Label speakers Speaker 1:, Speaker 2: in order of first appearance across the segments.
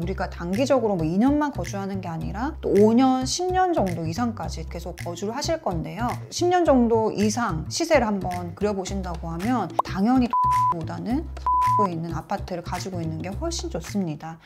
Speaker 1: 우리가 단기적으로 뭐 2년만 거주하는 게 아니라 또 5년, 10년 정도 이상까지 계속 거주를 하실 건데요. 10년 정도 이상 시세를 한번 그려보신다고 하면 당연히 보다는 에 있는 아파트를 가지고 있는 게 훨씬 좋습니다.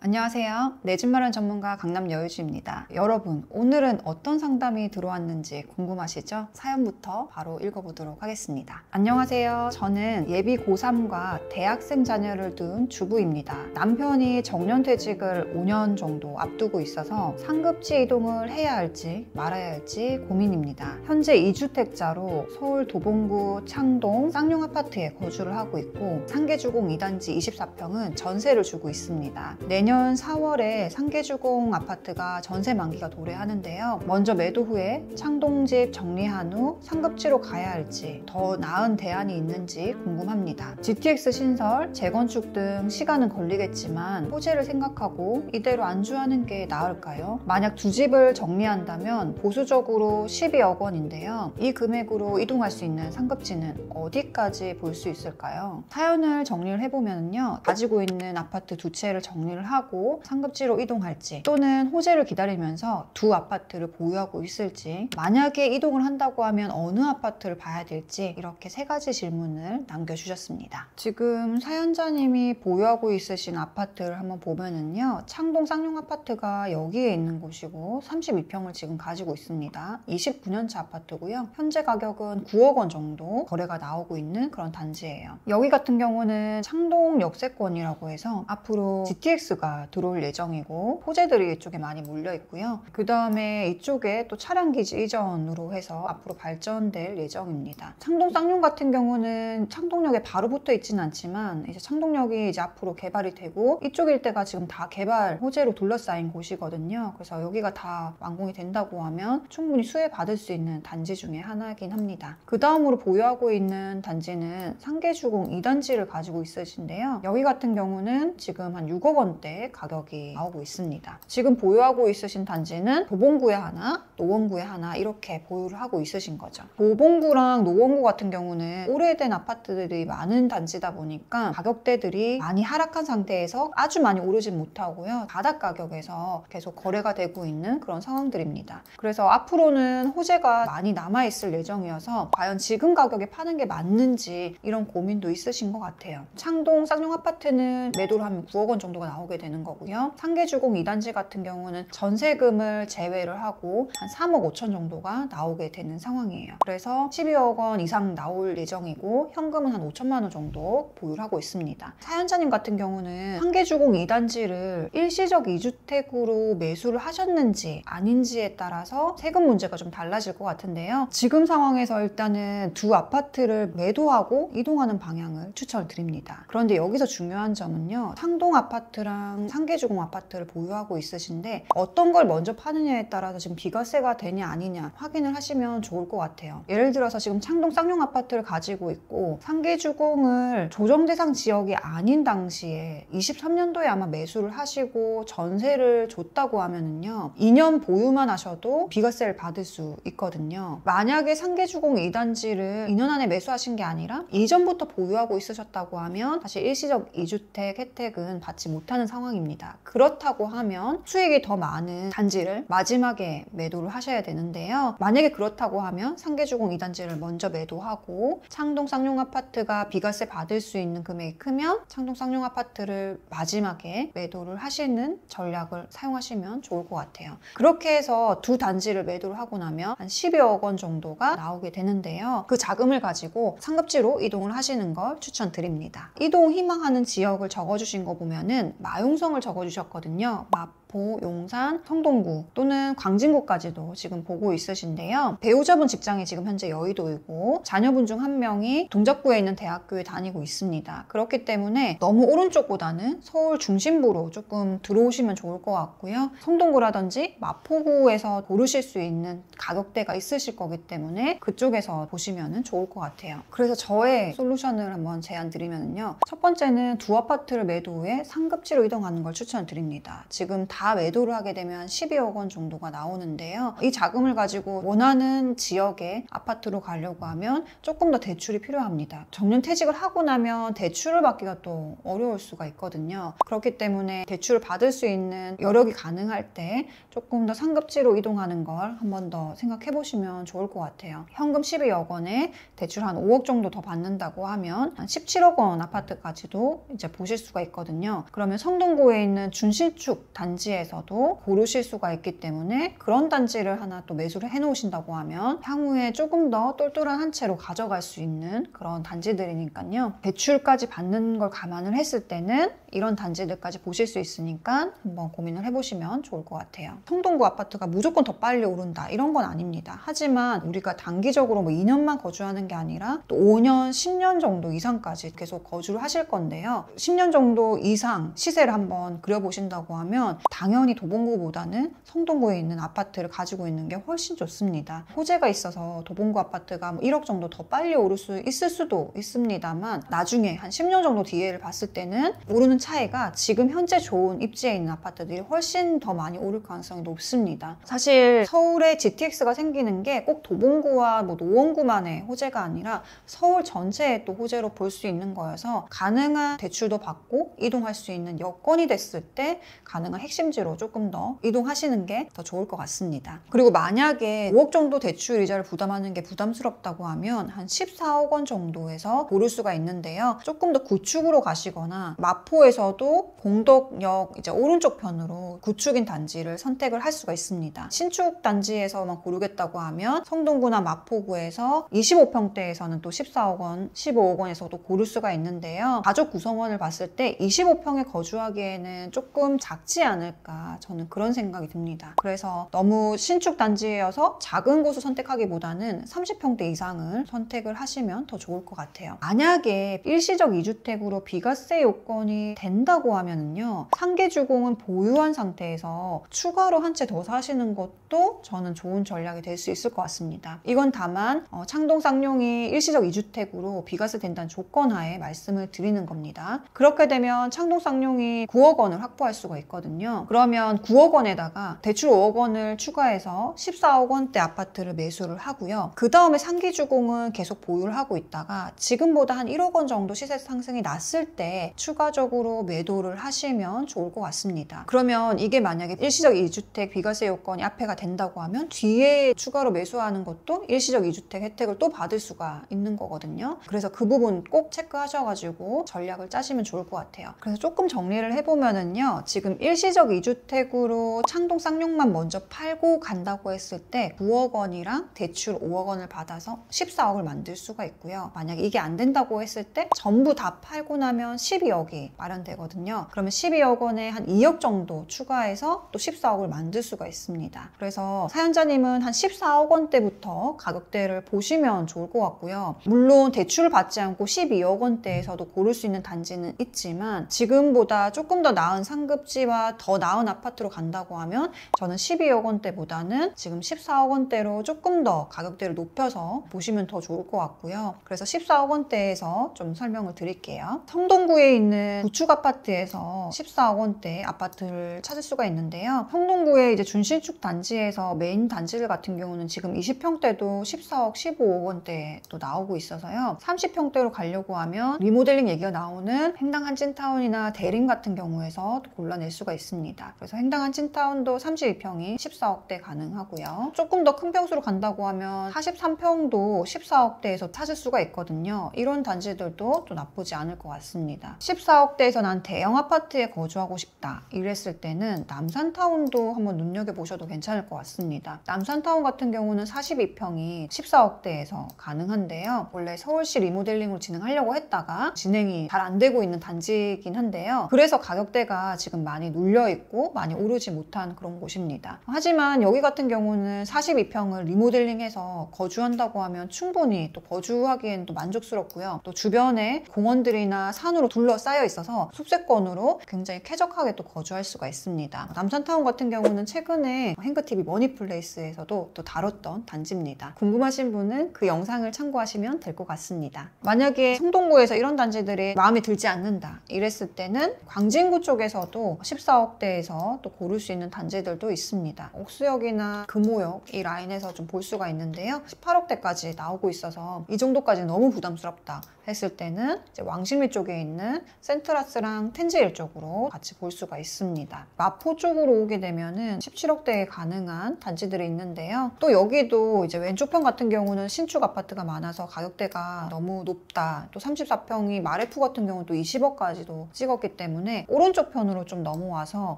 Speaker 1: 안녕하세요. 내 집 마련 전문가 강남 여유주입니다. 여러분, 오늘은 어떤 상담이 들어왔는지 궁금하시죠? 사연부터 바로 읽어보도록 하겠습니다. 안녕하세요. 저는 예비 고3과 대학생 자녀를 둔 주부입니다. 남편이 정년퇴직을 5년 정도 앞두고 있어서 상급지 이동을 해야 할지 말아야 할지 고민입니다. 현재 2주택자로 서울 도봉구 창동 쌍용 아파트에 거주를 하고 있고 상계주공 2단지 24평은 전세를 주고 있습니다. 내년 4월에 상계주공 아파트가 전세 만기가 도래하는데요. 먼저 매도 후에 창동집 정리한 후 상급지로 가야 할지 더 나은 대안이 있는지 궁금합니다. GTX 신설, 재건축 등 시간은 걸리겠지만 호재를 생각하고 이대로 안주하는 게 나을까요? 만약 두 집을 정리한다면 보수적으로 12억 원인데요. 이 금액으로 이동할 수 있는 상급지는 어디까지 볼 수 있을까요? 사연을 정리를 해보면요. 가지고 있는 아파트 두 채를 정리를 하고 상급지로 이동할지 또는 호재를 기다리면서 두 아파트를 보유하고 있을지 만약에 이동을 한다고 하면 어느 아파트를 봐야 될지 이렇게 세 가지 질문을 남겨주셨습니다. 지금 사연자님이 보유하고 있으신 아파트를 한번 보면은요. 창동 쌍용 아파트가 여기에 있는 곳이고 32평을 지금 가지고 있습니다. 29년차 아파트고요. 현재 가격은 9억 원 정도 거래가 나오고 있는 그런 단지예요. 여기 같은 경우는 창동 역세권이라고 해서 앞으로 GTX가 들어올 예정이고 호재들이 이쪽에 많이 몰려 있고요. 그 다음에 이쪽에 또 차량기지 이전으로 해서 앞으로 발전될 예정입니다. 창동 쌍용 같은 경우는 창동역에 바로 붙어 있지는 않지만 이제 창동역이 이제 앞으로 개발이 되고 이쪽 일대가 지금 다 개발 호재로 둘러싸인 곳이거든요. 그래서 여기가 다 완공이 된다고 하면 충분히 수혜받을 수 있는 단지 중에 하나이긴 합니다. 그 다음으로 보유하고 있는 단지는 상계주공 2단지를 가지고 있으신데요. 여기 같은 경우는 지금 한 6억 원대 가격이 나오고 있습니다. 지금 보유하고 있으신 단지는 도봉구에 하나, 노원구에 하나 이렇게 보유를 하고 있으신 거죠. 도봉구랑 노원구 같은 경우는 오래된 아파트들이 많은 단지다 보니까 가격대들이 많이 하락한 상태에서 아주 많이 오르진 못하고요. 바닥 가격에서 계속 거래가 되고 있는 그런 상황들입니다. 그래서 앞으로는 호재가 많이 남아있을 예정이어서 과연 지금 가격에 파는 게 맞는지 이런 고민도 있으신 것 같아요. 창동 쌍용 아파트는 매도를 하면 9억 원 정도가 나오게 되는 거고요. 상계주공 2단지 같은 경우는 전세금을 제외를 하고 한 3억 5천 정도가 나오게 되는 상황이에요. 그래서 12억 원 이상 나올 예정이고 현금은 한 5천만 원 정도 보유를 하고 있습니다. 사연자님 같은 경우는 상계주공 2단지를 일시적 2주택으로 매수를 하셨는지 아닌지에 따라서 세금 문제가 좀 달라질 것 같은데요. 지금 상황에서 일단은 두 아파트를 매도하고 이동하는 방향을 추천드립니다. 그런데 여기서 중요한 점은요. 창동 아파트랑 상계주공 아파트를 보유하고 있으신데 어떤 걸 먼저 파느냐에 따라서 지금 비과세가 되냐 아니냐 확인을 하시면 좋을 것 같아요. 예를 들어서 지금 창동 쌍용 아파트를 가지고 있고 상계주공을 조정대상 지역이 아닌 당시에 23년도에 아마 매수를 하시고 전세를 줬다고 하면은요 2년 보유만 하셔도 비과세를 받을 수 있거든요. 만약에 상계주공 2단지를 2년 안에 매수하신 게 아니라 이전부터 보유하고 있으셨다고 하면 사실 일시적 2주택 혜택은 받지 못하는 상황입니다. 그렇다고 하면 수익이 더 많은 단지를 마지막에 매도를 하셔야 되는데요. 만약에 그렇다고 하면 상계주공 2단지를 먼저 매도하고 창동 쌍용 아파트가 비과세 받을 수 있는 금액이 크면 창동 쌍용 아파트를 마지막에 매도를 하시는 전략을 사용하시면 좋을 것 같아요. 그렇게 해서 두 단지를 매도를 하고 나면 한 12억 원 정도가 나오게 되는데요. 그 자금을 가지고 상급지로 이동을 하시는 걸 추천드립니다. 이동 희망하는 지역을 적어주신 거 보면은 마용성을 적어주셨거든요. 마포, 용산, 성동구 또는 광진구까지도 지금 보고 있으신데요. 배우자분 직장이 지금 현재 여의도이고 자녀분 중 한 명이 동작구에 있는 대학교에 다니고 있습니다. 그렇기 때문에 너무 오른쪽보다는 서울 중심부로 조금 들어오시면 좋을 것 같고요. 성동구라든지 마포구에서 고르실 수 있는 가격대가 있으실 거기 때문에 그쪽에서 보시면 좋을 것 같아요. 그래서 저의 솔루션을 한번 제안 드리면요. 첫 번째는 두 아파트를 매도 후에 상급지로 이동하는 걸 추천드립니다. 지금 다 매도를 하게 되면 12억 원 정도가 나오는데요. 이 자금을 가지고 원하는 지역의 아파트로 가려고 하면 조금 더 대출이 필요합니다. 정년퇴직을 하고 나면 대출을 받기가 또 어려울 수가 있거든요. 그렇기 때문에 대출을 받을 수 있는 여력이 가능할 때 조금 더 상급지로 이동하는 걸 한 번 더 생각해 보시면 좋을 것 같아요. 현금 12억 원에 대출 한 5억 정도 더 받는다고 하면 한 17억 원 아파트까지도 이제 보실 수가 있거든요. 그러면 성동구에 있는 준신축 단지에서도 고르실 수가 있기 때문에 그런 단지를 하나 또 매수를 해 놓으신다고 하면 향후에 조금 더 똘똘한 한 채로 가져갈 수 있는 그런 단지들이니까요. 대출까지 받는 걸 감안을 했을 때는 이런 단지들까지 보실 수 있으니까 한번 고민을 해보시면 좋을 것 같아요. 성동구 아파트가 무조건 더 빨리 오른다 이런 건 아닙니다. 하지만 우리가 단기적으로 뭐 2년만 거주하는 게 아니라 또 5년, 10년 정도 이상까지 계속 거주를 하실 건데요. 10년 정도 이상 시세를 한번 그려보신다고 하면 당연히 도봉구보다는 성동구에 있는 아파트를 가지고 있는 게 훨씬 좋습니다. 호재가 있어서 도봉구 아파트가 뭐 1억 정도 더 빨리 오를 수 있을 수도 있습니다만 나중에 한 10년 정도 뒤에를 봤을 때는 오르는 차이가 지금 현재 좋은 입지에 있는 아파트들이 훨씬 더 많이 오를 가능성이 높습니다. 사실 서울에 GTX가 생기는 게 꼭 도봉구와 뭐 노원구만의 호재가 아니라 서울 전체에 또 호재로 볼 수 있는 거여서 가능한 대출도 받고 이동할 수 있는 여건이 됐을 때 가능한 핵심지로 조금 더 이동하시는 게 더 좋을 것 같습니다. 그리고 만약에 5억 정도 대출 이자를 부담하는 게 부담스럽다고 하면 한 14억 원 정도에서 고를 수가 있는데요. 조금 더 구축으로 가시거나 마포에서도 공덕역 이제 오른쪽 편으로 구축인 단지를 선택을 할 수가 있습니다. 신축 단지에서만 고르겠다고 하면 성동구나 마포구에서 25평대에서는 또 14억 원, 15억 원에서도 고를 수가 있는데요. 가족 구성원을 봤을 때 25평에 거주하기에는 조금 작지 않을까 저는 그런 생각이 듭니다. 그래서 너무 신축 단지여서 작은 곳을 선택하기보다는 30평대 이상을 선택을 하시면 더 좋을 것 같아요. 만약에 일시적 2주택으로 비과세 요건이 된다고 하면은요, 상계주공은 보유한 상태에서 추가로 한 채 더 사시는 것도 저는 좋은 전략이 될 수 있을 것 같습니다. 이건 다만 창동 쌍용이 일시적 2주택으로 비과세 된다는 조건 하에 말씀을 드리는 겁니다. 그렇게 되면 창동 쌍용이 9억 원을 확보할 수가 있거든요. 그러면 9억 원에다가 대출 5억 원을 추가해서 14억 원대 아파트를 매수를 하고요. 그 다음에 상기주공은 계속 보유를 하고 있다가 지금보다 한 1억 원 정도 시세 상승이 났을 때 추가적으로 매도를 하시면 좋을 것 같습니다. 그러면 이게 만약에 일시적 2주택 비과세 요건이 앞에가 된다고 하면 뒤에 추가로 매수하는 것도 일시적 2주택 혜택을 또 받을 수가 있는 거거든요. 그래서 그 부분 꼭 체크하셔가지고 전략을 짜시면 좋을 것 같아요. 그래서 조금 정리를 해보면은요, 지금 일시적 2주택으로 창동 쌍용만 먼저 팔고 간다고 했을 때 9억 원이랑 대출 5억 원을 받아서 14억을 만들 수가 있고요. 만약에 이게 안 된다고 했을 때 전부 다 팔고 나면 12억이 마련되거든요. 그러면 12억 원에 한 2억 정도 추가해서 또 14억을 만들 수가 있습니다. 그래서 사연자님은 한 14억 원대부터 가격대를 보시면 좋을 것 같고요. 물론 대출을 받지 않고 12억 원대에서도 고를 수 있는 단지는 있지만 지금보다 조금 더 나은 상급지와 더 나은 아파트로 간다고 하면 저는 12억 원대보다는 지금 14억 원대로 조금 더 가격대를 높여서 보시면 더 좋을 것 같고요. 그래서 14억 원대에서 좀 설명을 드릴게요. 성동구에 있는 구축 아파트에서 14억 원대 아파트를 찾을 수가 있는데요. 성동구의 이제 준신축 단지에서 메인 단지들 같은 경우는 지금 20평대도 14억, 15억 원대도 나오고 있어서요. 30평대로 가려고 하면 리모델링 얘기가 나오는 행당 한진타운이나 대림 같은 경우에서 골라낼 수가 있습니다. 그래서 행당 한진타운도 32평이 14억대 가능하고요. 조금 더 큰 평수로 간다고 하면 43평도 14억대에서 찾을 수가 있거든요. 이런 단지들도 또 나쁘지 않을 것 같습니다. 14억대에서 난 대형 아파트에 거주하고 싶다 이랬을 때는 남산타운도 한번 눈여겨보셔도 괜찮을 것 같습니다. 남산타운 같은 경우는 42평이 14억대에서 가능한데요. 원래 서울시 리모델링을 진행하려고 했다가 진행이 잘 안 되고 있는 단지이긴 한데요. 그래서 가격대가 지금 많이 눌려있고 많이 오르지 못한 그런 곳입니다. 하지만 여기 같은 경우는 42평을 리모델링해서 거주한다고 하면 충분히 또 거주하기엔 또 만족스럽고요. 또 주변에 공원들이나 산으로 둘러싸여 있어서 숙세권으로 굉장히 쾌적하게 또 거주할 수가 있습니다. 남산타운 같은 경우는 최근에 행크TV 머니플레이스에서도 또 다뤘던 단지입니다. 궁금하신 분은 그 영상을 참고하시면 될 것 같습니다. 만약에 성동구에서 이런 단지들이 마음에 들지 않는다 이랬을 때는 광진구 쪽에서도 14억대 16대에서 또 고를 수 있는 단지들도 있습니다. 옥수역이나 금호역 이 라인에서 좀 볼 수가 있는데요. 18억대까지 나오고 있어서 이 정도까지는 너무 부담스럽다 했을 때는 이제 왕십리 쪽에 있는 센트라스랑 텐제일 쪽으로 같이 볼 수가 있습니다. 마포 쪽으로 오게 되면은 17억대에 가능한 단지들이 있는데요. 또 여기도 이제 왼쪽 편 같은 경우는 신축 아파트가 많아서 가격대가 너무 높다. 또 34평이 마레프 같은 경우는 또 20억까지도 찍었기 때문에 오른쪽 편으로 좀 넘어와서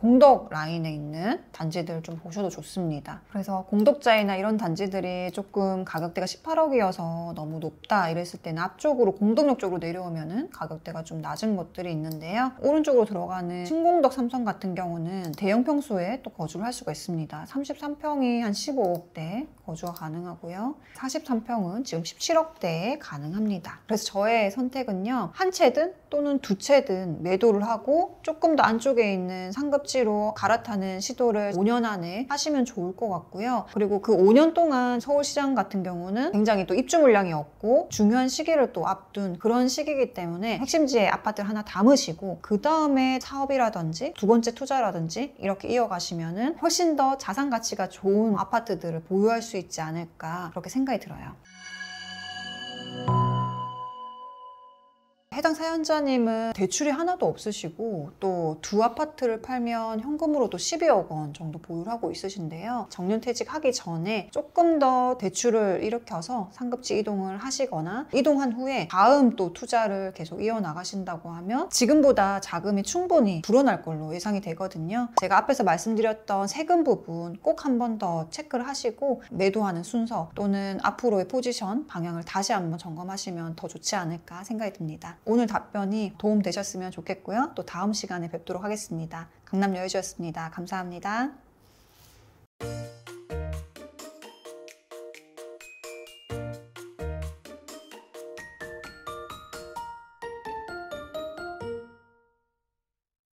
Speaker 1: 공덕 라인에 있는 단지들 좀 보셔도 좋습니다. 그래서 공덕자이나 이런 단지들이 조금 가격대가 18억이어서 너무 높다 이랬을 때는 앞쪽으로 공덕역 쪽으로 내려오면은 가격대가 좀 낮은 것들이 있는데요. 오른쪽으로 들어가는 신공덕 삼성 같은 경우는 대형 평수에 또 거주를 할 수가 있습니다. 33평이 한 15억대 거주가 가능하고요. 43평은 지금 17억대에 가능합니다. 그래서 저의 선택은요. 한 채든 또는 두 채든 매도를 하고 조금 더 안쪽에 있는 상급지로 갈아타는 시도를 5년 안에 하시면 좋을 것 같고요. 그리고 그 5년 동안 서울시장 같은 경우는 굉장히 또 입주 물량이 없고 중요한 시기를 또 앞둔 그런 시기이기 때문에 핵심지에 아파트를 하나 담으시고 그 다음에 사업이라든지 두 번째 투자라든지 이렇게 이어가시면은 훨씬 더 자산 가치가 좋은 아파트들을 보유할 수 있지 않을까 그렇게 생각이 들어요. 해당 사연자님은 대출이 하나도 없으시고 또 두 아파트를 팔면 현금으로도 12억 원 정도 보유를 하고 있으신데요. 정년퇴직하기 전에 조금 더 대출을 일으켜서 상급지 이동을 하시거나 이동한 후에 다음 또 투자를 계속 이어나가신다고 하면 지금보다 자금이 충분히 불어날 걸로 예상이 되거든요. 제가 앞에서 말씀드렸던 세금 부분 꼭 한 번 더 체크를 하시고 매도하는 순서 또는 앞으로의 포지션 방향을 다시 한번 점검하시면 더 좋지 않을까 생각이 듭니다. 오늘 답변이 도움되셨으면 좋겠고요. 또 다음 시간에 뵙도록 하겠습니다. 강남여유주였습니다. 감사합니다.